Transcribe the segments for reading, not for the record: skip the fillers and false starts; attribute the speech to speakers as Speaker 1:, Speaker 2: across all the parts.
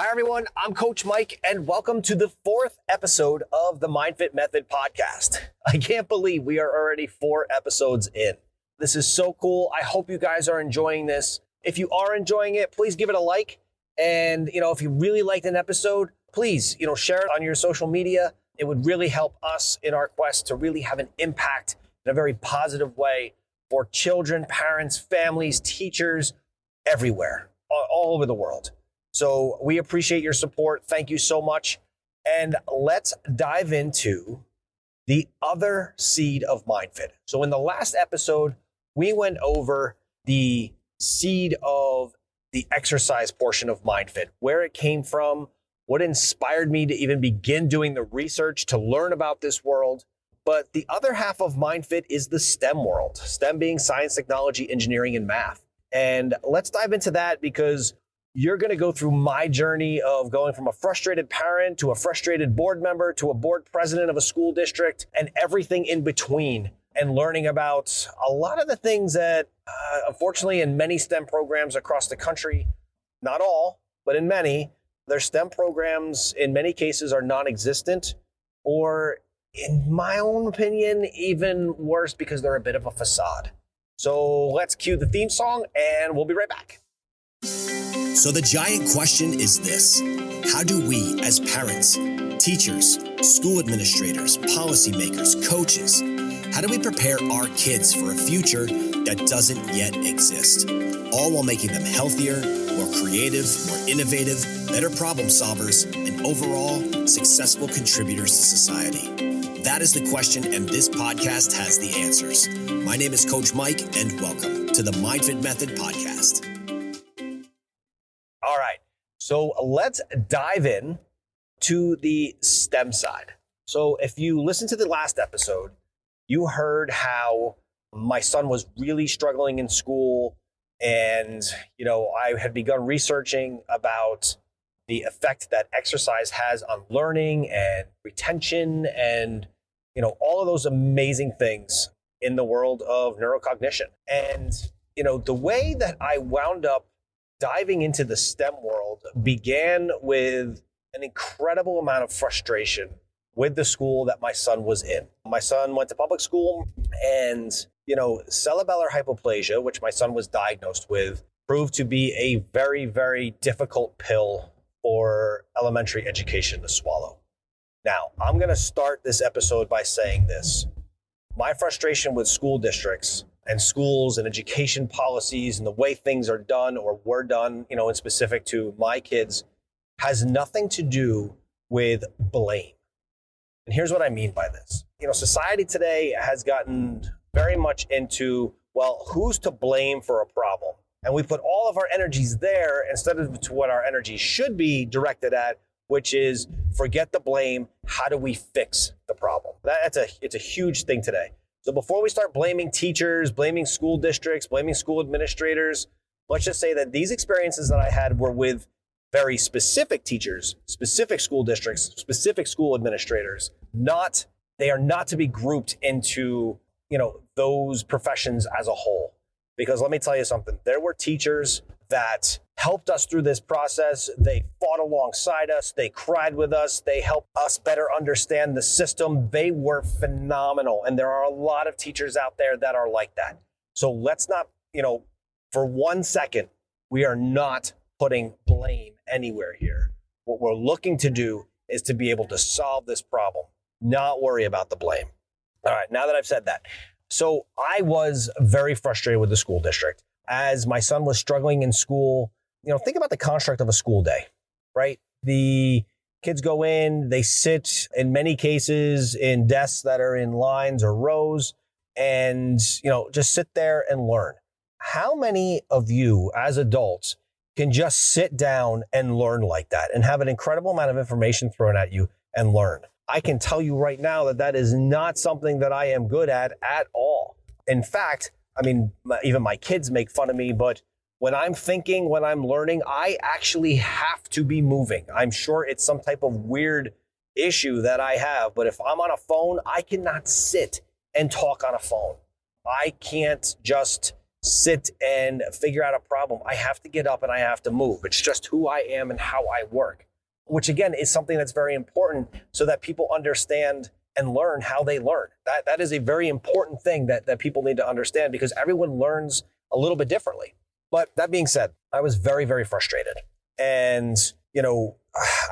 Speaker 1: Hi, everyone. I'm Coach Mike, and welcome to the fourth episode of the MindFit Method podcast. I can't believe we are already 4 episodes in. This is so cool. I hope you guys are enjoying this. If you are enjoying it, please give it a like. And, if you really liked an episode, please, share it on your social media. It would really help us in our quest to really have an impact in a very positive way for children, parents, families, teachers, everywhere, all over the world. So we appreciate your support. Thank you so much. And let's dive into the other seed of MindFit. So in the last episode, we went over the seed of the exercise portion of MindFit, where it came from, what inspired me to even begin doing the research to learn about this world. But the other half of MindFit is the STEM world, STEM being science, technology, engineering, and math. And let's dive into that because you're going to go through my journey of going from a frustrated parent to a frustrated board member to a board president of a school district and everything in between, and learning about a lot of the things that, unfortunately, in many STEM programs across the country, not all, but in many, their STEM programs in many cases are non-existent, or in my own opinion, even worse because they're a bit of a facade. So let's cue the theme song and we'll be right back.
Speaker 2: So the giant question is this: how do we as parents, teachers, school administrators, policymakers, coaches, how do we prepare our kids for a future that doesn't yet exist, all while making them healthier, more creative, more innovative, better problem solvers, and overall successful contributors to society? That is the question, and this podcast has the answers. My name is Coach Mike, and welcome to the MindFit Method podcast.
Speaker 1: All right, so let's dive in to the STEM side. So if you listened to the last episode, you heard how my son was really struggling in school. And, I had begun researching about the effect that exercise has on learning and retention and, all of those amazing things in the world of neurocognition. And, the way that I wound up diving into the STEM world began with an incredible amount of frustration with the school that my son was in. My son went to public school, and, cerebellar hypoplasia, which my son was diagnosed with, proved to be a very, very difficult pill for elementary education to swallow. Now, I'm going to start this episode by saying this. My frustration with school districts and schools and education policies and the way things are done or were done, in specific to my kids, has nothing to do with blame. And here's what I mean by this. Society today has gotten very much into, well, who's to blame for a problem? And we put all of our energies there instead of to what our energies should be directed at, which is forget the blame. How do we fix the problem? It's a huge thing today. So before we start blaming teachers, blaming school districts, blaming school administrators, let's just say that these experiences that I had were with very specific teachers, specific school districts, specific school administrators. They are not to be grouped into, those professions as a whole. Because let me tell you something, there were teachers that helped us through this process. They fought alongside us. They cried with us. They helped us better understand the system. They were phenomenal. And there are a lot of teachers out there that are like that. So let's not, for 1 second, we are not putting blame anywhere here. What we're looking to do is to be able to solve this problem, not worry about the blame. All right, now that I've said that. So I was very frustrated with the school district as my son was struggling in school. Think about the construct of a school day, right? The kids go in, they sit in many cases in desks that are in lines or rows and, just sit there and learn. How many of you as adults can just sit down and learn like that and have an incredible amount of information thrown at you and learn? I can tell you right now that that is not something that I am good at all. In fact, even my kids make fun of me, but when I'm thinking, when I'm learning, I actually have to be moving. I'm sure it's some type of weird issue that I have, but if I'm on a phone, I cannot sit and talk on a phone. I can't just sit and figure out a problem. I have to get up and I have to move. It's just who I am and how I work, which again is something that's very important so that people understand and learn how they learn. That is a very important thing that people need to understand, because everyone learns a little bit differently. But that being said, I was very, very frustrated. And,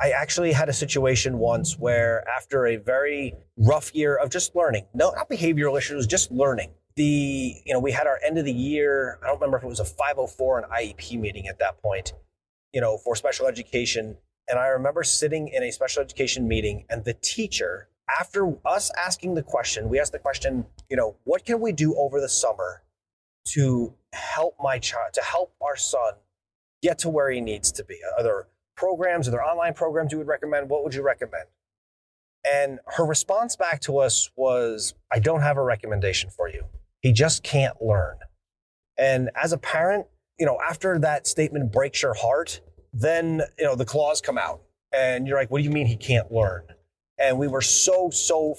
Speaker 1: I actually had a situation once where after a very rough year of just learning, no, not behavioral issues, just learning. We had our end of the year, I don't remember if it was a 504 and IEP meeting at that point, for special education. And I remember sitting in a special education meeting, and the teacher, after us asking the question, we asked the question, what can we do over the summer to help my child, to help our son get to where he needs to be? Are there programs, are there online programs you would recommend? What would you recommend? And her response back to us was, I don't have a recommendation for you. He just can't learn. And as a parent, after that statement breaks your heart, then, the claws come out and you're like, what do you mean he can't learn? And we were so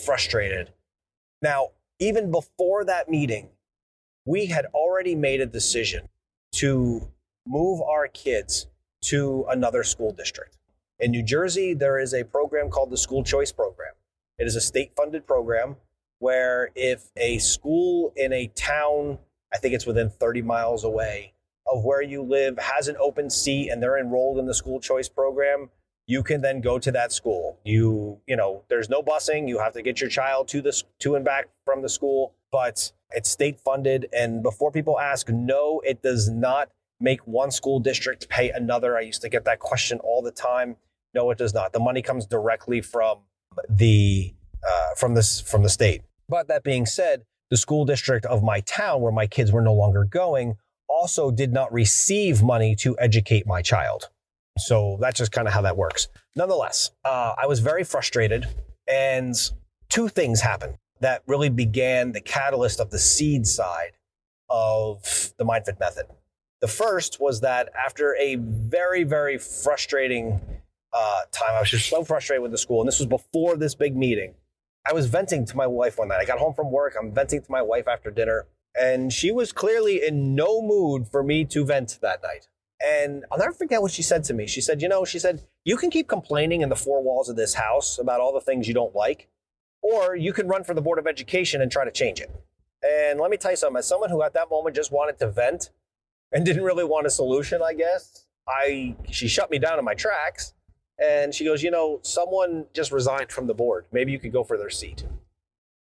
Speaker 1: frustrated. Now, even before that meeting, we had already made a decision to move our kids to another school district. In New Jersey, there is a program called the School Choice Program. It is a state-funded program where if a school in a town, I think it's within 30 miles away of where you live, has an open seat and they're enrolled in the School Choice Program, you can then go to that school. There's no busing. You have to get your child to and back from the school, but it's state funded. And before people ask, no, it does not make one school district pay another. I used to get that question all the time. No, it does not. The money comes directly from the state. But that being said, the school district of my town, where my kids were no longer going, also did not receive money to educate my child. So that's just kind of how that works. Nonetheless, I was very frustrated, and two things happened that really began the catalyst of the seed side of the MindFit Method. The first was that after a very, very frustrating time, I was just so frustrated with the school, and this was before this big meeting. I was venting to my wife one night. I got home from work. I'm venting to my wife after dinner, and she was clearly in no mood for me to vent that night. And I'll never forget what she said to me. She said, you can keep complaining in the four walls of this house about all the things you don't like, or you can run for the Board of Education and try to change it. And let me tell you something, as someone who at that moment just wanted to vent and didn't really want a solution, I guess, she shut me down in my tracks. And she goes, someone just resigned from the board. Maybe you could go for their seat.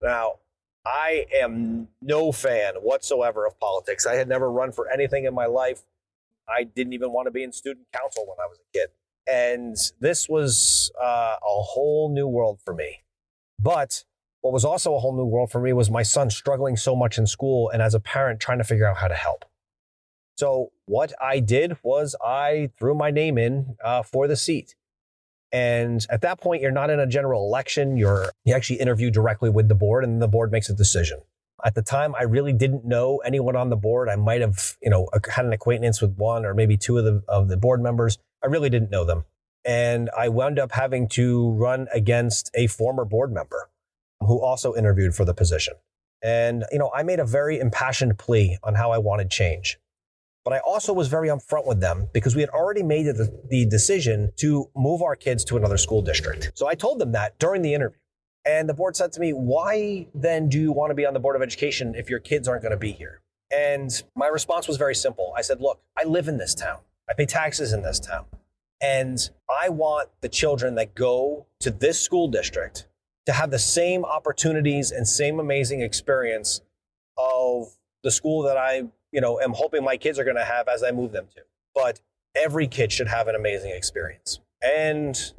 Speaker 1: Now, I am no fan whatsoever of politics. I had never run for anything in my life. I didn't even want to be in student council when I was a kid. And this was a whole new world for me. But what was also a whole new world for me was my son struggling so much in school, and as a parent trying to figure out how to help. So what I did was I threw my name in for the seat. And at that point, you're not in a general election. You actually interview directly with the board, and the board makes a decision. At the time, I really didn't know anyone on the board. I might have, had an acquaintance with one or maybe two of the board members. I really didn't know them. And I wound up having to run against a former board member who also interviewed for the position. And, I made a very impassioned plea on how I wanted change. But I also was very upfront with them because we had already made the decision to move our kids to another school district. So I told them that during the interview. And the board said to me, why then do you want to be on the Board of Education if your kids aren't going to be here? And my response was very simple. I said, look, I live in this town. I pay taxes in this town. And I want the children that go to this school district to have the same opportunities and same amazing experience of the school that I am hoping my kids are going to have as I move them to. But every kid should have an amazing experience. And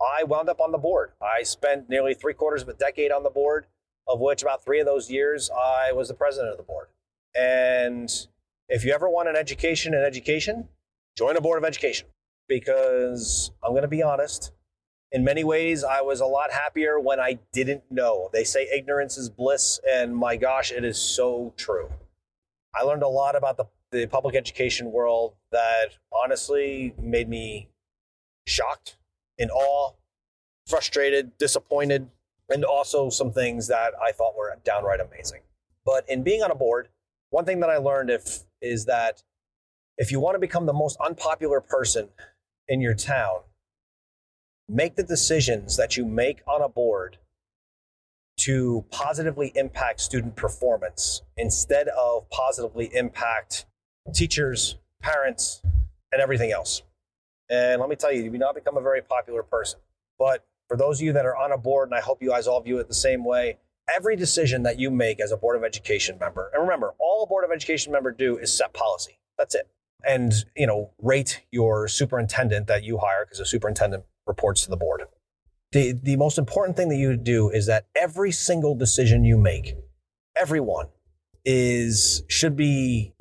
Speaker 1: I wound up on the board. I spent nearly 3/4 of a decade on the board, of which about 3 of those years I was the president of the board. And if you ever want an education in education, join a Board of Education. Because I'm going to be honest, in many ways, I was a lot happier when I didn't know. They say ignorance is bliss, and my gosh, it is so true. I learned a lot about the public education world that honestly made me shocked, in awe, frustrated, disappointed, and also some things that I thought were downright amazing. But in being on a board, one thing that I learned, if is that if you want to become the most unpopular person in your town, make the decisions that you make on a board to positively impact student performance instead of positively impact teachers, parents, and everything else. And let me tell you, you do not become a very popular person. But for those of you that are on a board, and I hope you guys all view it the same way, every decision that you make as a Board of Education member, and remember, all a Board of Education member do is set policy. That's it. And, rate your superintendent that you hire, because the superintendent reports to the board. The most important thing that you do is that every single decision you make, everyone, should be,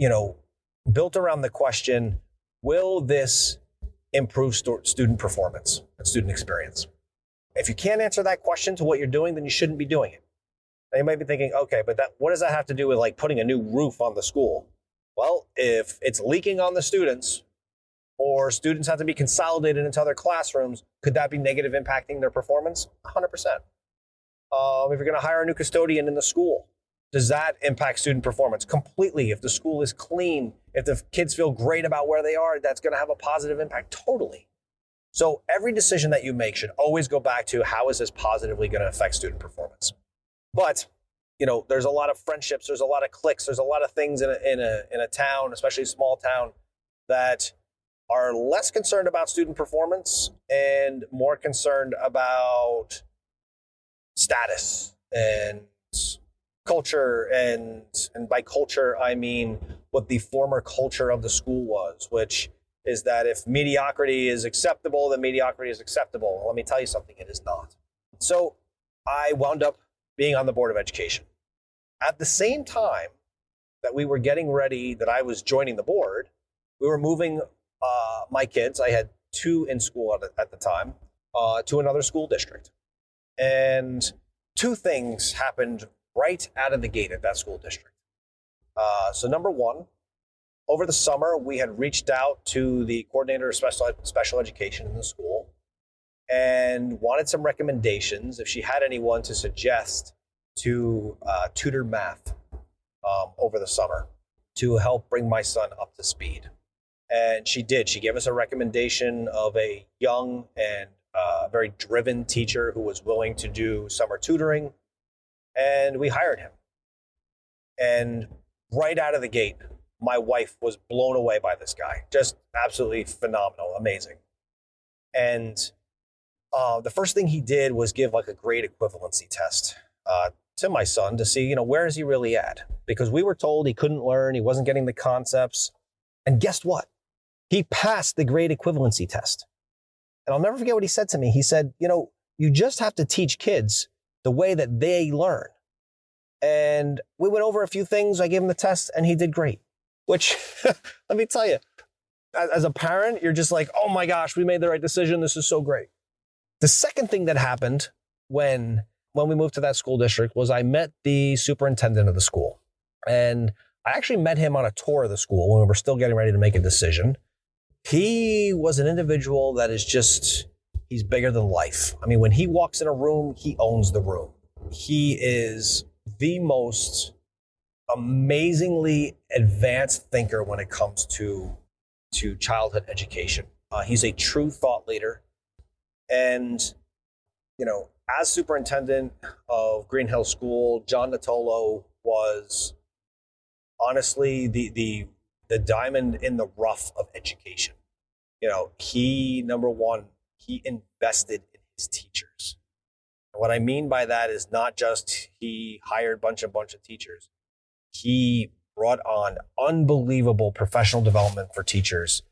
Speaker 1: built around the question, will this improve student performance and student experience? If you can't answer that question to what you're doing, then you shouldn't be doing it. Now you might be thinking, okay, but what does that have to do with like putting a new roof on the school? Well, if it's leaking on the students, or students have to be consolidated into other classrooms, could that be negative impacting their performance? 100%. If you're going to hire a new custodian in the school, does that impact student performance? Completely. If the school is clean, if the kids feel great about where they are, that's going to have a positive impact. Totally. So every decision that you make should always go back to how is this positively going to affect student performance? But, there's a lot of friendships, there's a lot of cliques, there's a lot of things in a town, especially a small town, that are less concerned about student performance and more concerned about status and culture. And by culture, I mean what the former culture of the school was, which is that if mediocrity is acceptable, then mediocrity is acceptable. Let me tell you something, it is not. So I wound up being on the Board of Education. At the same time that we were getting ready, that I was joining the board, we were moving my kids, I had 2 in school at the time, to another school district. And 2 things happened right out of the gate at that school district. So number one, over the summer, we had reached out to the coordinator of special education in the school and wanted some recommendations if she had anyone to suggest to tutor math over the summer to help bring my son up to speed. And she did. She gave us a recommendation of a young and very driven teacher who was willing to do summer tutoring, and we hired him. And right out of the gate, my wife was blown away by this guy. Just absolutely phenomenal, amazing. And the first thing he did was give like a grade equivalency test to my son to see, where is he really at? Because we were told he couldn't learn, he wasn't getting the concepts. And guess what? He passed the grade equivalency test. And I'll never forget what he said to me. He said, you just have to teach kids the way that they learn. And we went over a few things. I gave him the test and he did great, which let me tell you, as a parent, you're just like, oh my gosh, we made the right decision. This is so great. The second thing that happened when we moved to that school district was I met the superintendent of the school. And I actually met him on a tour of the school when we were still getting ready to make a decision. He was an individual that is he's bigger than life. I mean, when he walks in a room, he owns the room. He is the most amazingly advanced thinker when it comes to childhood education. He's a true thought leader. And, as superintendent of Green Hill School, John Natolo was honestly the diamond in the rough of education. Number one, he invested in his teachers. And what I mean by that is not just he hired a bunch of teachers. He brought on unbelievable professional development for teachers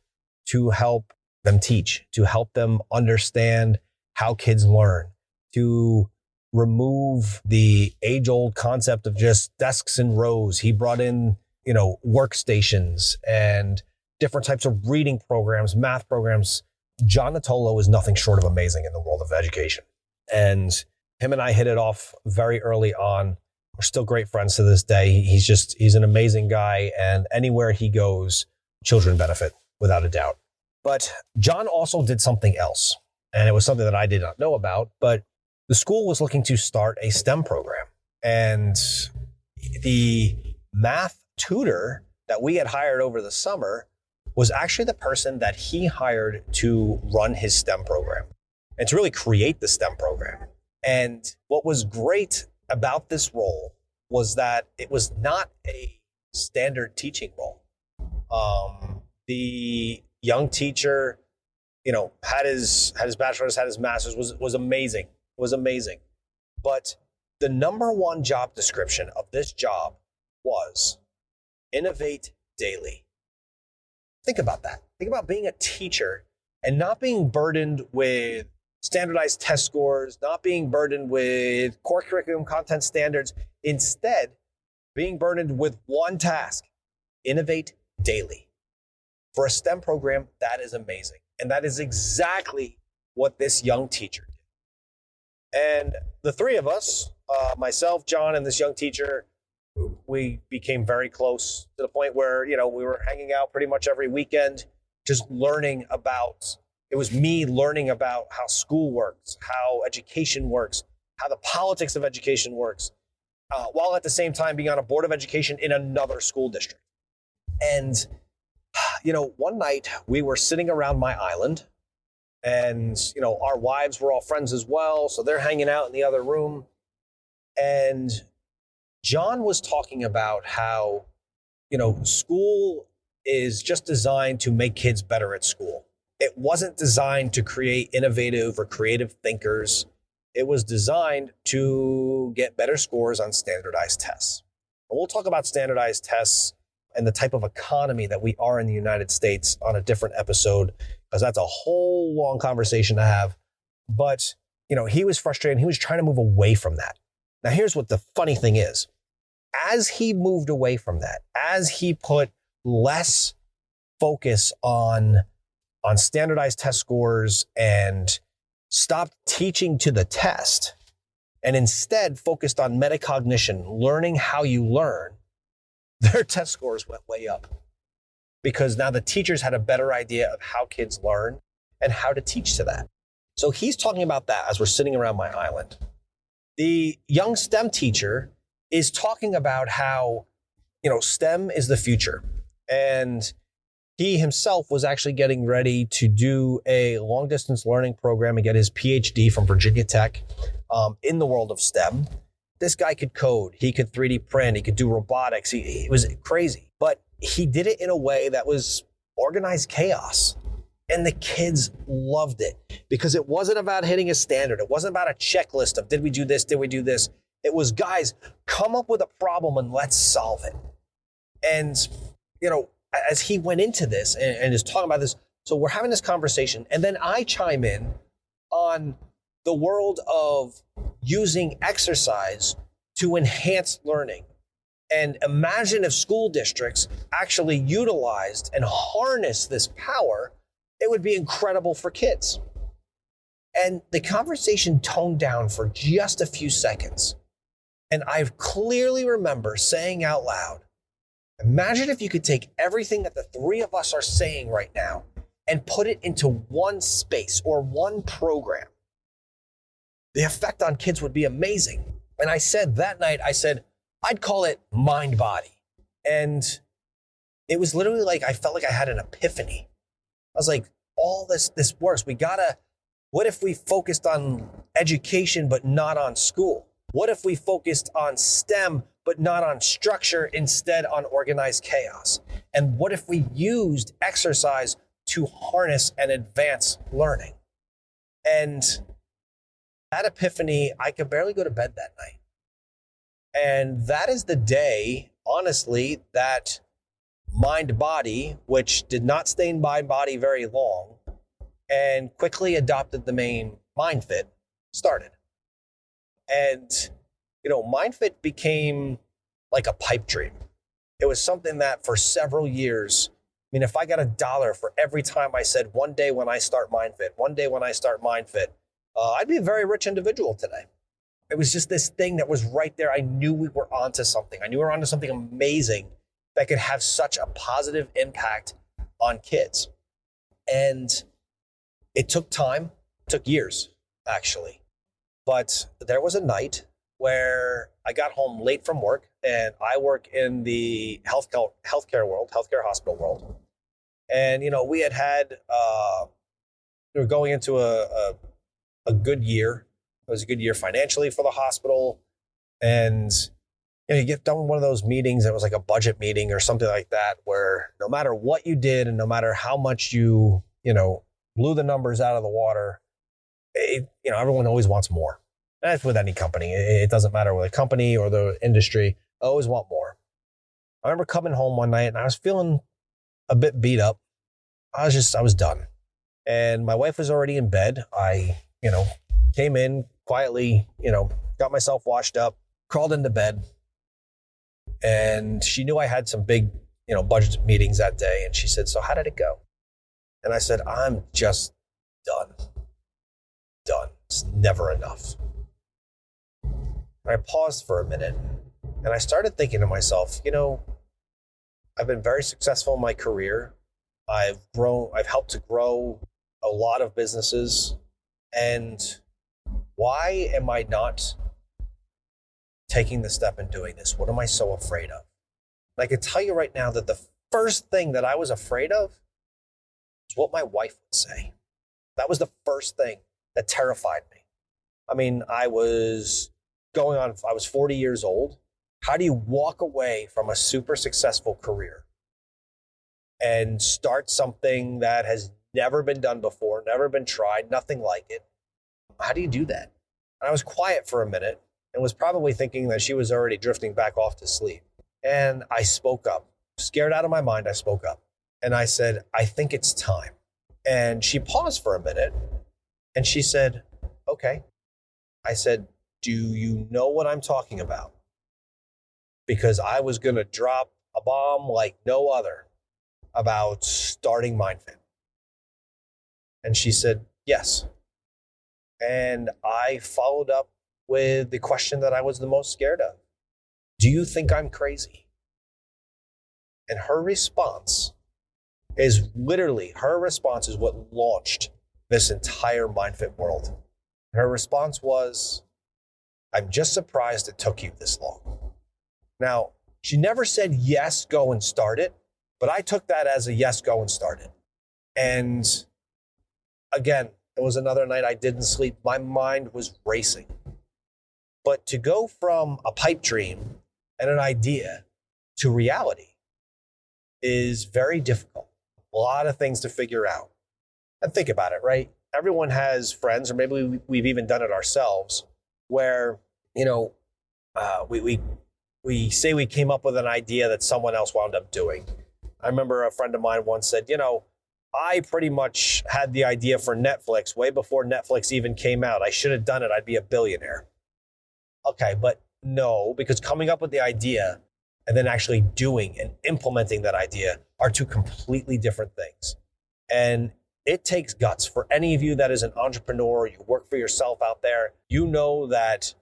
Speaker 1: to help them teach, to help them understand how kids learn, to remove the age-old concept of just desks and rows. He brought in, workstations and different types of reading programs, math programs. John Natolo is nothing short of amazing in the world of education. And him and I hit it off very early on. We're still great friends to this day. He's an amazing guy. And anywhere he goes, children benefit without a doubt. But John also did something else. And it was something that I did not know about, but the school was looking to start a STEM program. And the math tutor that we had hired over the summer was actually the person that he hired to run his STEM program and to really create the STEM program. And what was great about this role was that it was not a standard teaching role. The young teacher, had his bachelor's, had his master's, was amazing, But the number one job description of this job was innovate daily. Think about that. Think about being a teacher and not being burdened with standardized test scores, not being burdened with core curriculum content standards. Instead, being burdened with one task: innovate daily. For a STEM program, that is amazing. And that is exactly what this young teacher did. And the three of us, myself, John, and this young teacher, we became very close to the point where, we were hanging out pretty much every weekend, just learning about, it was me learning about how school works, how education works, how the politics of education works, while at the same time being on a board of education in another school district. And, one night we were sitting around my island and, our wives were all friends as well. So they're hanging out in the other room. And John was talking about how, school is just designed to make kids better at school. It wasn't designed to create innovative or creative thinkers. It was designed to get better scores on standardized tests. And we'll talk about standardized tests and the type of economy that we are in the United States on a different episode, because that's a whole long conversation to have. But, he was frustrated. He was trying to move away from that. Now, here's what the funny thing is. As he moved away from that, as he put less focus on standardized test scores and stopped teaching to the test and instead focused on metacognition, learning how you learn, their test scores went way up because now the teachers had a better idea of how kids learn and how to teach to that. So he's talking about that as we're sitting around my island. The young STEM teacher is talking about how, STEM is the future. And he himself was actually getting ready to do a long distance learning program and get his PhD from Virginia Tech in the world of STEM. This guy could code, he could 3D print, he could do robotics. He was crazy, but he did it in a way that was organized chaos. And the kids loved it because it wasn't about hitting a standard. It wasn't about a checklist of did we do this, did we do this? It was, guys, come up with a problem and let's solve it. And, as he went into this and is talking about this, so we're having this conversation, and then I chime in on the world of using exercise to enhance learning. And imagine if school districts actually utilized and harnessed this power, it would be incredible for kids. And the conversation toned down for just a few seconds. And I clearly remember saying out loud, imagine if you could take everything that the three of us are saying right now and put it into one space or one program. The effect on kids would be amazing. And I said that night, I'd call it mind body. And it was literally like, I felt like I had an epiphany. I was like, all this works. What if we focused on education, but not on school? What if we focused on STEM, but not on structure, instead on organized chaos? And what if we used exercise to harness and advance learning? And that epiphany, I could barely go to bed that night. And that is the day, honestly, that Mind Body, which did not stay in Mind Body very long and quickly adopted the name MindFit, started. And, MindFit became like a pipe dream. It was something that for several years, if I got $1 for every time I said, one day when I start MindFit, I'd be a very rich individual today. It was just this thing that was right there. I knew we were onto something. I knew we were onto something amazing that could have such a positive impact on kids. And it took time, it took years, actually. But there was a night where I got home late from work, and I work in the healthcare world, healthcare hospital world. And, we we were going into a good year. It was a good year financially for the hospital. And, you get done with one of those meetings. It was like a budget meeting or something like that, where no matter what you did and no matter how much you blew the numbers out of the water, everyone always wants more. That's with any company. It doesn't matter with a company or the industry. I always want more. I remember coming home one night and I was feeling a bit beat up. I was done. And my wife was already in bed. I, came in quietly, got myself washed up, crawled into bed. And she knew I had some big, budget meetings that day. And she said, "So how did it go?" And I said, "I'm just done. Done. It's never enough." And I paused for a minute and I started thinking to myself, I've been very successful in my career. I've helped to grow a lot of businesses. And why am I not taking the step and doing this? What am I so afraid of? And I can tell you right now that the first thing that I was afraid of is what my wife would say. That was the first thing that terrified me. I mean, I was 40 years old. How do you walk away from a super successful career and start something that has never been done before, never been tried, nothing like it? How do you do that? And I was quiet for a minute and was probably thinking that she was already drifting back off to sleep. And I spoke up. Scared out of my mind, I spoke up. And I said, "I think it's time." And she paused for a minute and she said, "Okay." I said, "Do you know what I'm talking about?" Because I was going to drop a bomb like no other about starting MindFit. And she said, "Yes." And I followed up with the question that I was the most scared of. "Do you think I'm crazy?" And her response is what launched this entire MindFit world. And her response was, "I'm just surprised it took you this long." Now, she never said, "Yes, go and start it," but I took that as a yes, go and start it. And again, it was another night I didn't sleep. My mind was racing. But to go from a pipe dream and an idea to reality is very difficult. A lot of things to figure out. And think about it, right? Everyone has friends, or maybe we've even done it ourselves, where, we say we came up with an idea that someone else wound up doing. I remember a friend of mine once said, "I pretty much had the idea for Netflix way before Netflix even came out. I should have done it. I'd be a billionaire." Okay, but no, because coming up with the idea and then actually doing and implementing that idea are two completely different things. And it takes guts. For any of you that is an entrepreneur, you work for yourself out there, you know that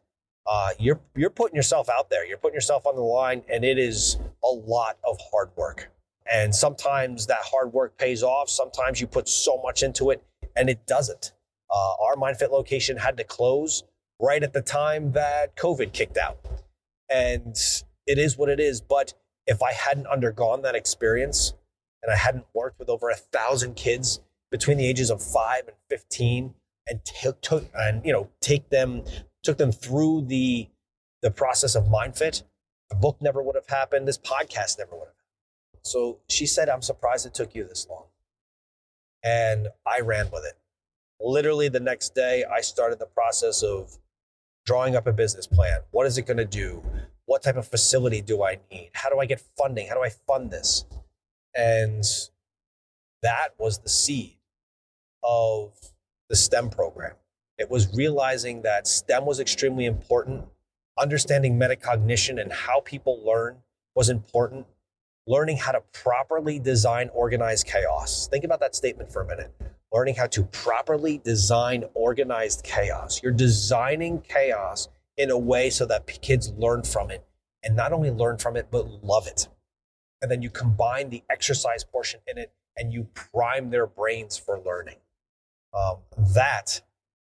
Speaker 1: you're putting yourself out there. You're putting yourself on the line, and it is a lot of hard work. And sometimes that hard work pays off. Sometimes you put so much into it and it doesn't. Our MindFit location had to close right at the time that COVID kicked out. And it is what it is. But if I hadn't undergone that experience and I hadn't worked with over 1,000 kids between the ages of 5 and 15 and took them through the process of MindFit, the book never would have happened. This podcast never would have. So she said, "I'm surprised it took you this long." And I ran with it. Literally the next day, I started the process of drawing up a business plan. What is it going to do? What type of facility do I need? How do I get funding? How do I fund this? And that was the seed of the S.T.E.M program. It was realizing that S.T.E.M was extremely important. Understanding metacognition and how people learn was important. Learning how to properly design organized chaos. Think about that statement for a minute. Learning how to properly design organized chaos. You're designing chaos in a way so that kids learn from it, and not only learn from it, but love it. And then you combine the exercise portion in it and you prime their brains for learning. That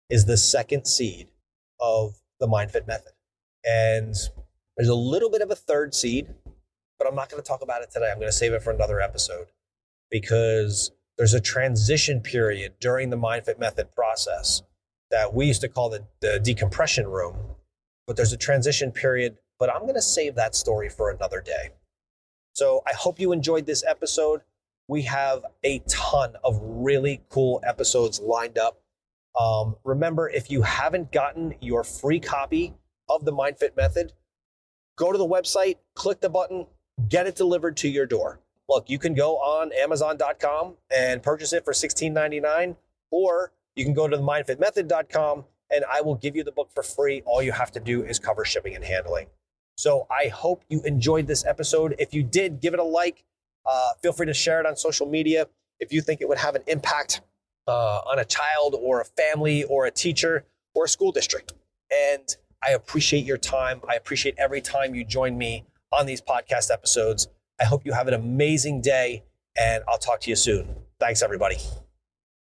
Speaker 1: is the second seed of the MindFit Method. And there's a little bit of a third seed, but I'm not going to talk about it today. I'm going to save it for another episode because there's a transition period during the MindFit Method process that we used to call the decompression room, but there's a transition period, but I'm going to save that story for another day. So I hope you enjoyed this episode. We have a ton of really cool episodes lined up. Remember, if you haven't gotten your free copy of the MindFit Method, go to the website, click the button, get it delivered to your door. Look, you can go on Amazon.com and purchase it for $16.99, or you can go to the MindFitMethod.com and I will give you the book for free. All you have to do is cover shipping and handling. So I hope you enjoyed this episode. If you did, give it a like. Feel free to share it on social media. If you think it would have an impact on a child or a family or a teacher or a school district. And I appreciate your time. I appreciate every time you join me on these podcast episodes. I hope you have an amazing day, and I'll talk to you soon. Thanks, everybody.